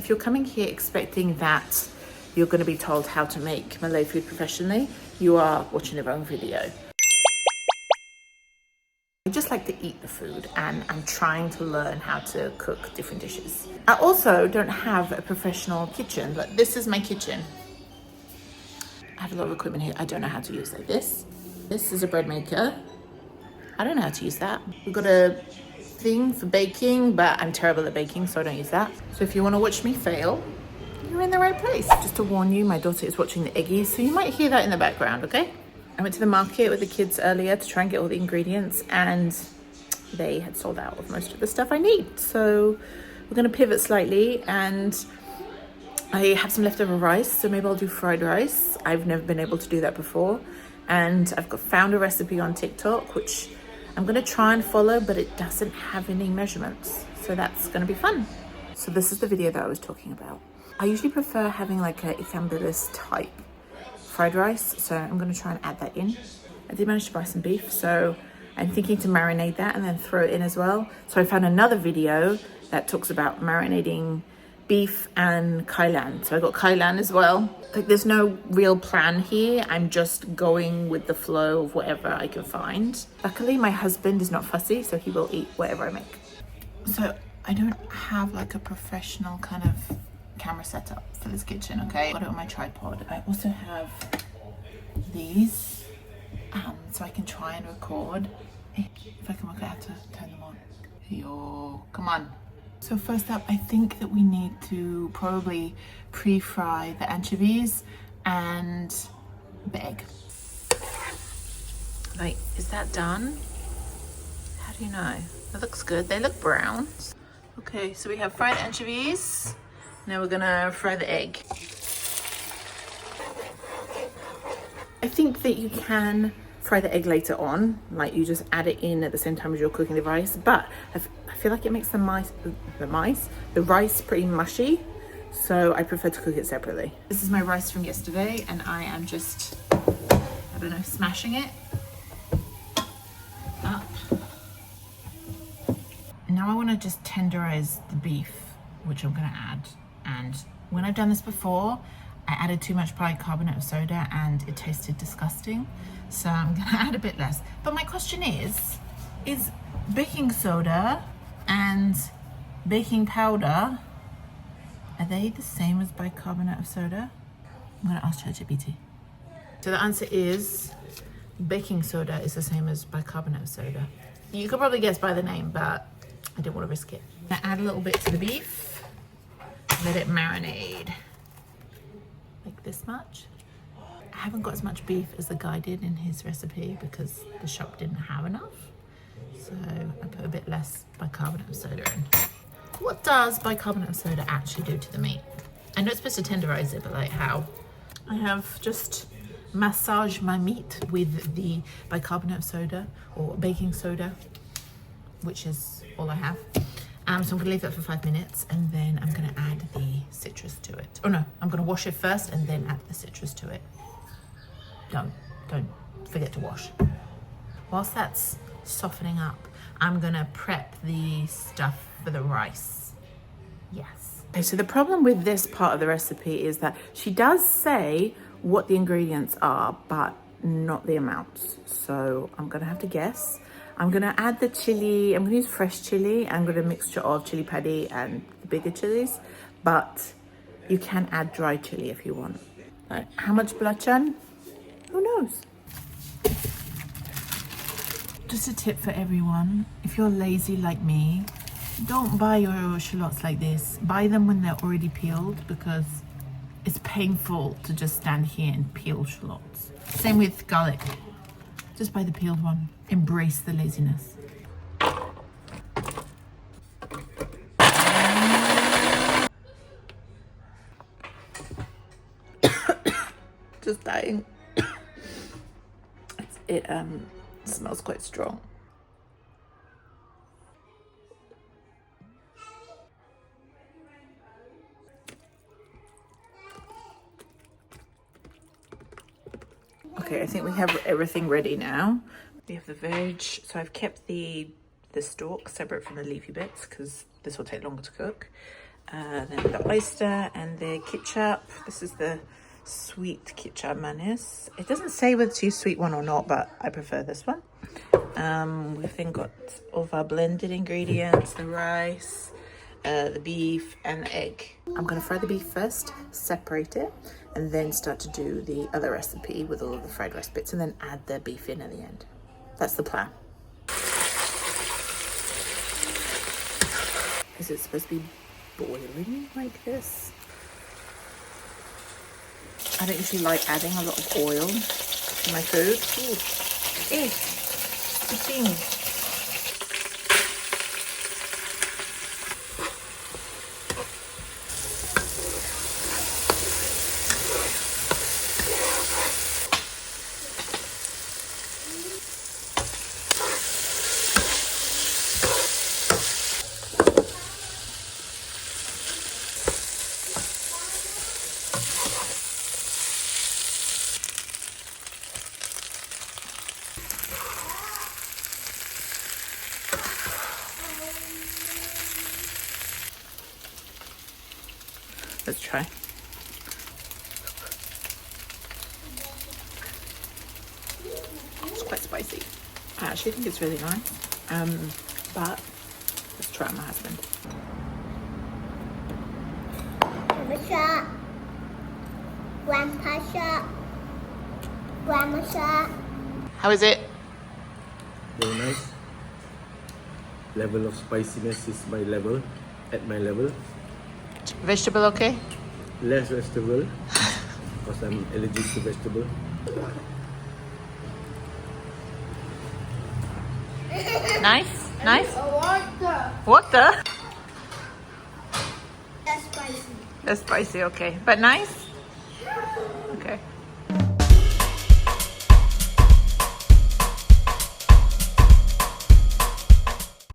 If you're coming here expecting that you're going to be told how to make Malay food professionally, you are watching the wrong video. I just like to eat the food and I'm trying to learn how to cook different dishes. I also don't have a professional kitchen, but this is my kitchen. I have a lot of equipment here I don't know how to use, like this. This is a bread maker. I don't know how to use that. We've got a thing for baking, but I'm terrible at baking, so I don't use that. So if you want to watch me fail, you're in the right place. Just to warn you, my daughter is watching the eggies, so you might hear that in the background, okay? I went to the market with the kids earlier to try and get all the ingredients, and they had sold out of most of the stuff I need. So we're going to pivot slightly, and I have some leftover rice, so maybe I'll do fried rice. I've never been able to do that before. And I've found a recipe on TikTok, which I'm going to try and follow, but it doesn't have any measurements. So that's going to be fun. So this is the video that I was talking about. I usually prefer having like a ikan bilis type fried rice, so I'm going to try and add that in. I did manage to buy some beef, so I'm thinking to marinate that and then throw it in as well. So I found another video that talks about marinating beef and kailan. So I got kailan as well. Like, there's no real plan here. I'm just going with the flow of whatever I can find. Luckily, my husband is not fussy, so he will eat whatever I make. So I don't have like a professional kind of camera setup for this kitchen, okay? Got it on my tripod. I also have these, so I can try and record. If I can work out how to turn them on. Yo, come on. So first up, I think that we need to probably pre-fry the anchovies and the egg. Like, is that done? How do you know? That looks good. They look brown. Okay, so we have fried anchovies. Now we're gonna fry the egg. I think that you can fry the egg later on, like you just add it in at the same time as you're cooking the rice, but I feel like it makes the rice pretty mushy, so I prefer to cook it separately. This is my rice from yesterday, and I am just, I don't know, smashing it up. Now I want to just tenderize the beef, which I'm going to add. And when I've done this before, I added too much bicarbonate of soda and it tasted disgusting. So I'm going to add a bit less. But my question is baking soda and baking powder, are they the same as bicarbonate of soda? I'm going to ask ChatGPT. So the answer is baking soda is the same as bicarbonate of soda. You could probably guess by the name, but I didn't want to risk it. I add a little bit to the beef. Let it marinate like this much. I haven't got as much beef as the guy did in his recipe because the shop didn't have enough. So I put a bit less bicarbonate of soda in. What does bicarbonate of soda actually do to the meat? I know it's supposed to tenderize it, but like how? I have just massaged my meat with the bicarbonate of soda or baking soda, which is all I have. So I'm gonna leave that for 5 minutes and then I'm gonna add the citrus to it. Oh no, I'm gonna wash it first and then add the citrus to it. Don't forget to wash. Whilst that's softening up, I'm gonna prep the stuff for the rice. Yes. Okay, so the problem with this part of the recipe is that she does say what the ingredients are, but not the amounts. So I'm gonna have to guess. I'm gonna add the chili. I'm gonna use fresh chili. I'm gonna mixture of chili padi and the bigger chilies, but you can add dry chili if you want. Like, how much belacan? Who knows? Just a tip for everyone. If you're lazy like me, don't buy your shallots like this. Buy them when they're already peeled because it's painful to just stand here and peel shallots. Same with garlic. Just buy the peeled one. Embrace the laziness. Just dying. It smells quite strong. Okay, I think we have everything ready now. We have the veg. So I've kept the stalk separate from the leafy bits because this will take longer to cook. Then the oyster and the kicap. This is the sweet kicap manis. It doesn't say whether to use sweet one or not, but I prefer this one. We've then got all of our blended ingredients, the rice, the beef and the egg. I'm going to fry the beef first, separate it, and then start to do the other recipe with all of the fried rice bits, and then add the beef in at the end. That's the plan. Is it supposed to be boiling like this? I don't usually like adding a lot of oil to my food. Ooh. It's steamy. Let's try. It's quite spicy. I actually think it's really nice. But let's try my husband. How is it? Very nice. Level of spiciness is my level, at my level. Vegetable okay? Less vegetable, because I'm allergic to vegetable. Nice? Nice? Water? That's spicy. That's spicy, okay. But nice? Okay.